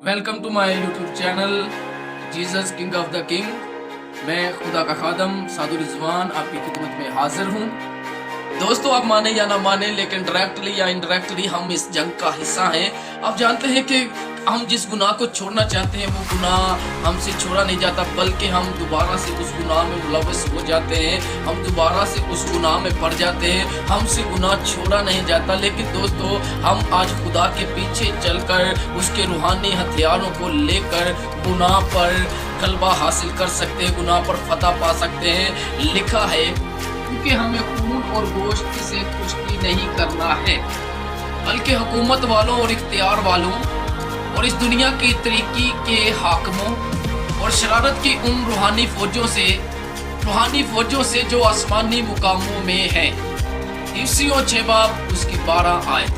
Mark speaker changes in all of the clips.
Speaker 1: Welcome to my YouTube channel Jesus king of the king. मैं खुदा का खादम सादु रिजवान आपकी खिदमत में हाजिर हूँ। दोस्तों, आप माने या ना माने, लेकिन डायरेक्टली या इनडायरेक्टली हम इस जंग का हिस्सा हैं। आप जानते हैं कि हम जिस गुनाह को छोड़ना चाहते हैं वो गुनाह हमसे छोड़ा नहीं जाता, बल्कि हम दोबारा से उस गुनाह में मुलव्वस हो जाते हैं, हम दोबारा से उस गुनाह में पड़ जाते हैं, हमसे गुनाह छोड़ा नहीं जाता। लेकिन दोस्तों, हम आज खुदा के पीछे चलकर उसके रूहानी हथियारों को लेकर गुनाह पर गलबा हासिल कर सकते हैं, गुनाह पर फतह पा सकते हैं। लिखा है, क्योंकि हमें खून और गोश्त से कुश्ती नहीं करना है, बल्कि हुकूमत वालों और इख्तियार वालों और इस दुनिया की तरीकी के हाकिमों और शरारत की उन रूहानी फौजों से जो आसमानी मुकामों में है। इफ्सियों 6 बाब उसकी 12 आयत।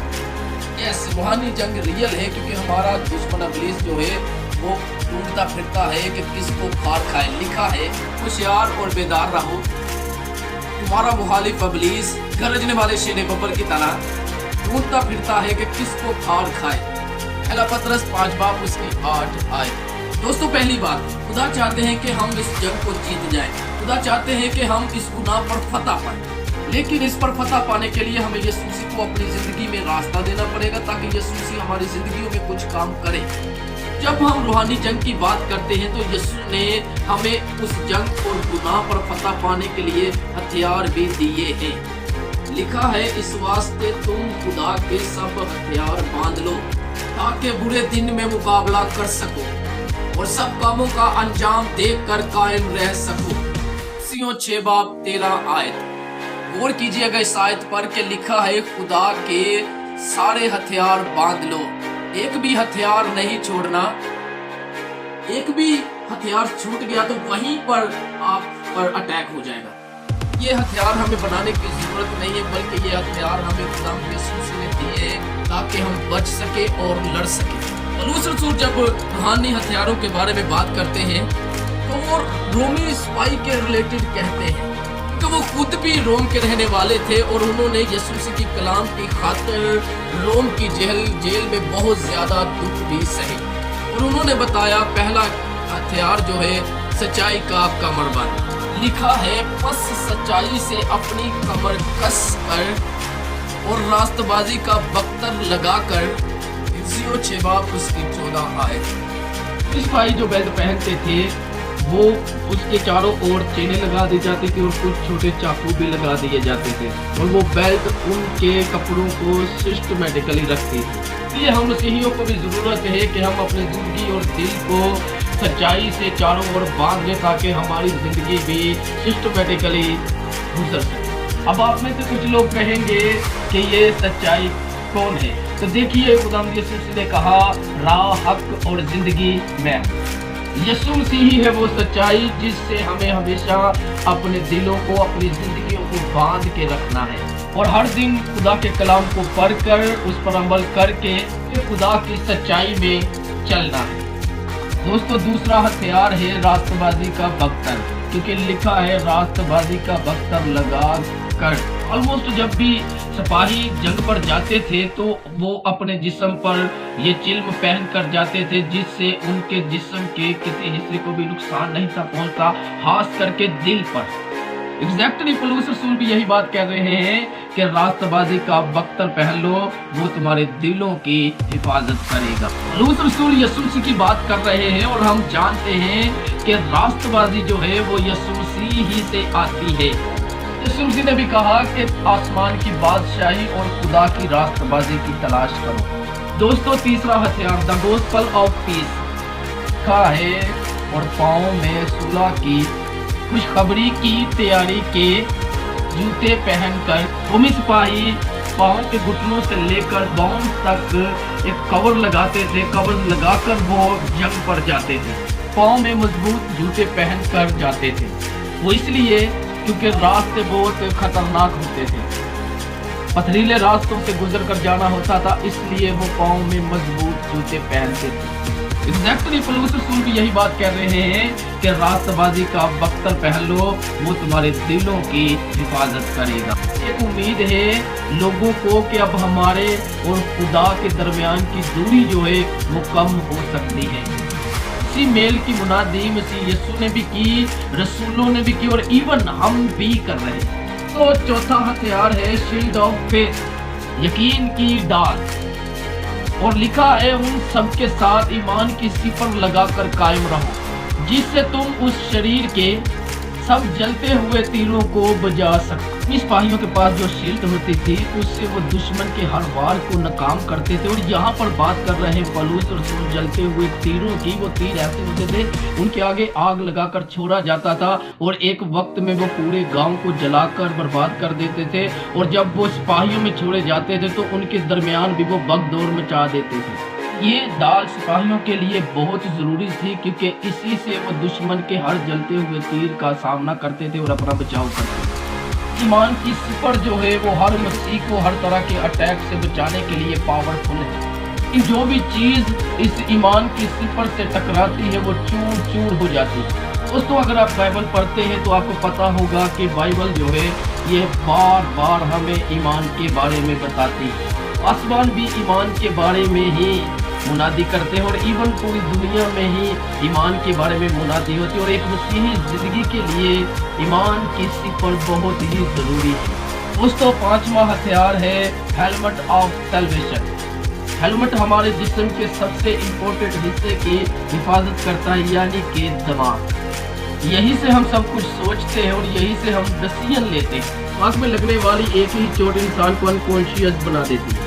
Speaker 1: यस, रूहानी जंग रियल है, क्योंकि हमारा दुश्मन इब्लीस जो है वो ढूंढता फिरता है कि किसको फाड़ खाए। लिखा है, होशियार और बेदार रहो, तुम्हारा मुखालिफ इब्लीस गरजने वाले शेर बब्बर की तरह ढूंढता फिरता है कि किसको फाड़ खाए। पहला पतरस 5 बाब उसकी 8 आयत। दोस्तों, पहली बात, खुदा चाहते हैं कि हम इस जंग को जीत जाएं। खुदा चाहते हैं कि हम इस गुनाह पर फतह पाएं, लेकिन इस पर फतह पाने के लिए हमें यीशु मसीह को अपनी जिंदगी में रास्ता देना पड़ेगा, ताकि यीशु मसीह हमारी जिंदगियों में कुछ काम करे। जब हम रूहानी जंग की बात करते हैं तो यीशु ने हमें उस जंग और गुनाह पर फतह पाने के लिए हथियार भी दिए हैं। लिखा है, इस वास्ते तुम खुदा के सब हथियार बांध लो, ताकि बुरे दिन में मुकाबला कर सको और सब कामों का अंजाम देखकर कायम रह सको। इफ्सियों 6 बाब 13 आयत। गौर कीजिएगा इस आयत पर कि लिखा है, खुदा के सारे हथियार बांध लो, एक भी हथियार नहीं छोड़ना। एक भी हथियार छूट गया तो वहीं पर आप पर अटैक हो जाएगा। ये हथियार हमें बनाने की जरूरत नहीं है, बल्कि ये हथियार हमें खुदा यीशु ने दिए ताकि हम बच सके और लड़ सके। पौलुस रसूल जब रूहानी हथियारों के बारे में बात करते हैं तो वो रोमी सिपाही के रिलेटेड कहते हैं कि वो खुद भी रोम के रहने वाले थे और उन्होंने यीशु मसीह की कलाम की खातिर रोम की जेल में बहुत ज्यादा दुख भी सहे। और उन्होंने बताया, पहला हथियार जो है सच्चाई का कमरबंद। लिखा है, बस सच्चाई से अपनी कमर कस कर और रास्तबाजी का बख्तर लगाकर। इफ्सियों 6 बाब उसकी 14 आयत। इस भाई जो बेल्ट पहनते थे वो उसके चारों ओर चेनें लगा दी जाती थी और कुछ छोटे चाकू भी लगा दिए जाते थे, और वो बेल्ट उनके कपड़ों को सिस्टमेटिकली रखती थी। इसलिए हम मसीहियों को भी जरूरत है कि हम अपनी जिंदगी और दिल को सच्चाई से चारों ओर बांध लें, ताकि हमारी जिंदगी भी सिस्टमेटिकली गुजर सके। अब आप में से कुछ लोग कहेंगे कि ये सच्चाई कौन है? तो देखिए, खुदा यीशु ने कहा, राह, हक और जिंदगी मैं। यीशु मसीह ही है वो सच्चाई जिससे हमें हमेशा अपने दिलों को, अपनी जिंदगियों को बांध के रखना है और हर दिन खुदा के कलाम को पढ़कर उस पर अमल करके खुदा की सच्चाई में चलना है। दोस्तों, दूसरा हथियार है रास्तबाजी का बख्तर, क्योंकि लिखा है, रास्तबाजी का बख्तर लगा कर। ऑलमोस्ट जब भी सिपाही जंग पर जाते थे तो वो अपने जिस्म पर ये चिल्म पहन कर जाते थे, जिससे उनके जिस्म के किसी हिस्से को भी नुकसान नहीं था पहुंचता, खास करके दिल पर। एग्जैक्टली पौलुस रसूल भी यही बात कह रहे हैं कि रास्तबाजी का बख्तर पहन लो, वो तुम्हारे दिलों की हिफाजत करेगा। पौलुस रसूल यीशु मसीह की बात कर रहे हैं और हम जानते हैं कि रास्तबाजी जो है वो यीशु मसीह ही से आती है। यीशु मसीह ने भी कहा कि आसमान की बादशाही और खुदा की रास्तबाजी की तलाश करो। दोस्तों, तीसरा हथियार द गॉस्पेल ऑफ पीस का है और पाँव में सुलह की खुशखबरी की तैयारी के जूते पहनकर रोमी सिपाही पाँव के घुटनों से लेकर बाउंड तक एक कवर लगाते थे। कवर लगाकर वो जंग पर जाते थे, पाँव में मजबूत जूते पहनकर जाते थे। वो इसलिए क्योंकि रास्ते बहुत खतरनाक होते थे, पथरीले रास्तों से गुजर कर जाना होता था, इसलिए वो पाँव में मजबूत जूते पहनते थे। एग्जैक्टली पौलुस रसूल भी यही बात कह रहे हैं कि रास्तबाजी का बख्तर पहन लो, वो तुम्हारे दिलों की हिफाजत करेगा। एक उम्मीद है लोगों को कि अब हमारे और खुदा के दरमियान की दूरी जो है वो कम हो सकती है। इसी मेल की मुनादी मसीह यीशु ने भी की, रसूलों ने भी की और इवन हम भी कर रहे हैं। तो चौथा हथियार है शील्ड ऑफ फेथ, यकीन की डाल। और लिखा है उन सब के साथ ईमान की सिपर लगाकर कायम रहो, जिससे तुम उस शरीर के सब जलते हुए तीरों को बजा सको। सिपाहियों के पास जो शील्ड होती थी उससे वो दुश्मन के हर वार को नाकाम करते थे। और यहाँ पर बात कर रहे हैं पौलुस रसूल जलते हुए तीरों की। वो तीर ऐसे होते थे उनके आगे आग लगाकर छोड़ा जाता था और एक वक्त में वो पूरे गांव को जलाकर बर्बाद कर देते थे। और जब वो सिपाहियों में छोड़े जाते थे तो उनके दरमियान भी वो भगदौड़ मचा देते थे। ये डाल सिपाहियों के लिए बहुत जरूरी थी, क्योंकि इसी से वो दुश्मन के हर जलते हुए तीर का सामना करते थे और अपना बचाव करते थे। ईमान की सिपर जो है वो हर मसीह को हर तरह के अटैक से बचाने के लिए पावरफुल है। कि जो भी चीज इस ईमान की सिपर से टकराती है वो चूर चूर हो जाती है। दोस्तों, अगर आप बाइबल पढ़ते हैं तो आपको पता होगा कि बाइबल जो है ये बार बार हमें ईमान के बारे में बताती है। आसमान भी ईमान के बारे में ही मुनादी करते हैं और इवन पूरी दुनिया में ही ईमान के बारे में मुनादी होती है। और एक मसीही जिंदगी के लिए ईमान की सिपर बहुत ही जरूरी है। दोस्तों, पांचवा हथियार है हेलमेट ऑफ सैल्वेशन। हेलमेट हमारे जिस्म के सबसे इम्पोर्टेंट हिस्से की हिफाजत करता है, यानी कि दिमाग। यही से हम सब कुछ सोचते हैं और यही से हम डिसीजन लेते हैं। आंख में लगने वाली एक ही चोट इंसान को अनकॉन्शियस बना देती है।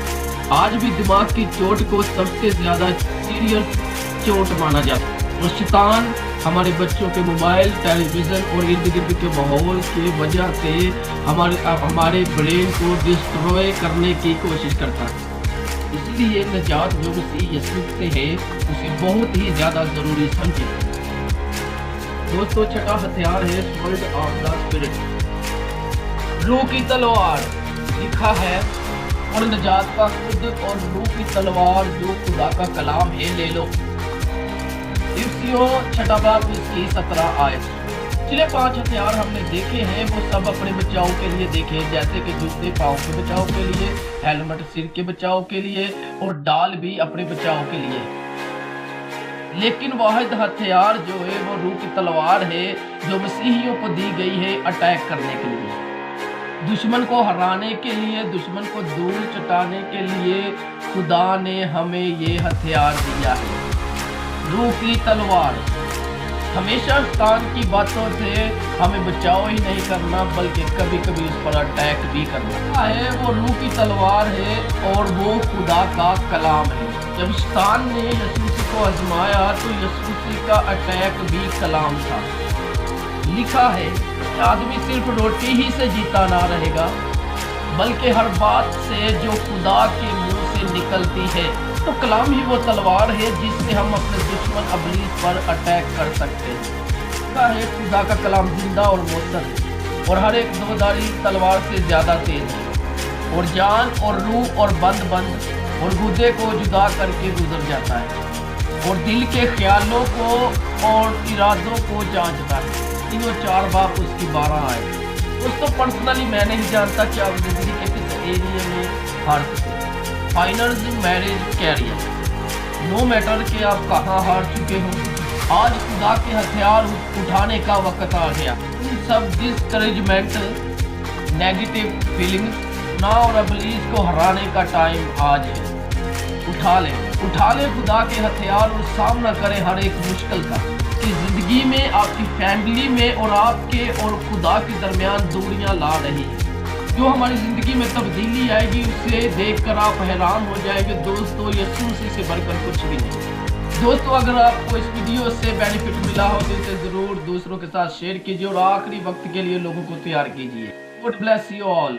Speaker 1: आज भी दिमाग की चोट को सबसे ज्यादा सीरियस चोट माना जाता है। और शैतान हमारे बच्चों के मोबाइल, टेलीविजन और इर्द गिर्द के माहौल की वजह से हमारे ब्रेन को डिस्ट्रॉय करने की कोशिश करता है। इसलिए निजात जो मसीह यीशु से है उसे बहुत ही ज्यादा जरूरी समझे। दोस्तों, छठा हथियार है स्वॉर्ड ऑफ द स्पिरिट, रूह की तलवार। लिखा है और निजात का खुद और रूह की तलवार जो खुदा का कलाम है ले लो। इफ्सियों 6 बाब उसकी 17 आयत। पिछले 5 हथियार हमने देखे हैं, वो सब अपने बचाव के लिए देखे, जैसे कि जूते पाँव के बचाव के लिए, हेलमेट सिर के बचाव के लिए और डाल भी अपने बचाव के लिए। लेकिन वाहिद हथियार जो है वो रूह की तलवार है, जो मसीहियों को दी गई है अटैक करने के लिए, दुश्मन को हराने के लिए, दुश्मन को धूल चटाने के लिए खुदा ने हमें ये हथियार दिया है। रूह की तलवार हमेशा शैतान की बातों से हमें बचाव ही नहीं करना, बल्कि कभी कभी उस पर अटैक भी करना है। वो रूह की तलवार है और वो खुदा का कलाम है। जब शैतान ने यीशु को आजमाया तो यीशु का अटैक भी कलाम था। लिखा है आदमी सिर्फ रोटी ही से जीता ना रहेगा, बल्कि हर बात से जो खुदा के मुंह से निकलती है। तो कलाम ही वो तलवार है जिससे हम अपने दुश्मन इब्लीस पर अटैक कर सकते हैं। का है खुदा का कलाम जिंदा और मुअत्तर है और हर एक दोधारी तलवार से ज्यादा तेज है और जान और रूह और बंद और गुर्दे को जुदा करके गुजर जाता है और दिल के ख्यालों को और इरादों को जांचता है। 3-4 बाप उसकी 12 आए। दोस्तों, पर्सनली मैं नहीं जानता कि आप जिंदगी के किस एरिया में हार चुके हैं। Finals, marriage, career, no matter कि आप कहाँ हार चुके हो, आज खुदा के हथियार उठाने का वक्त आ गया। इन सब डिस्करेजमेंट, नेगेटिव फीलिंग्स ना और इब्लीस को हराने का टाइम आज है। उठा ले खुदा के हथियार और सामना करें हर एक मुश्किल का। कि जिंदगी में, आपकी फैमिली में और आपके और खुदा के दरमियान दूरियां ला रही है। जो हमारी जिंदगी में तब्दीली आएगी उसे देखकर आप हैरान हो जाएंगे। दोस्तों, यीशु से बढ़कर कुछ भी नहीं। दोस्तों, अगर आपको इस वीडियो से बेनिफिट मिला हो तो इसे जरूर दूसरों के साथ शेयर कीजिए और आखिरी वक्त के लिए लोगों को तैयार कीजिए। God bless you all.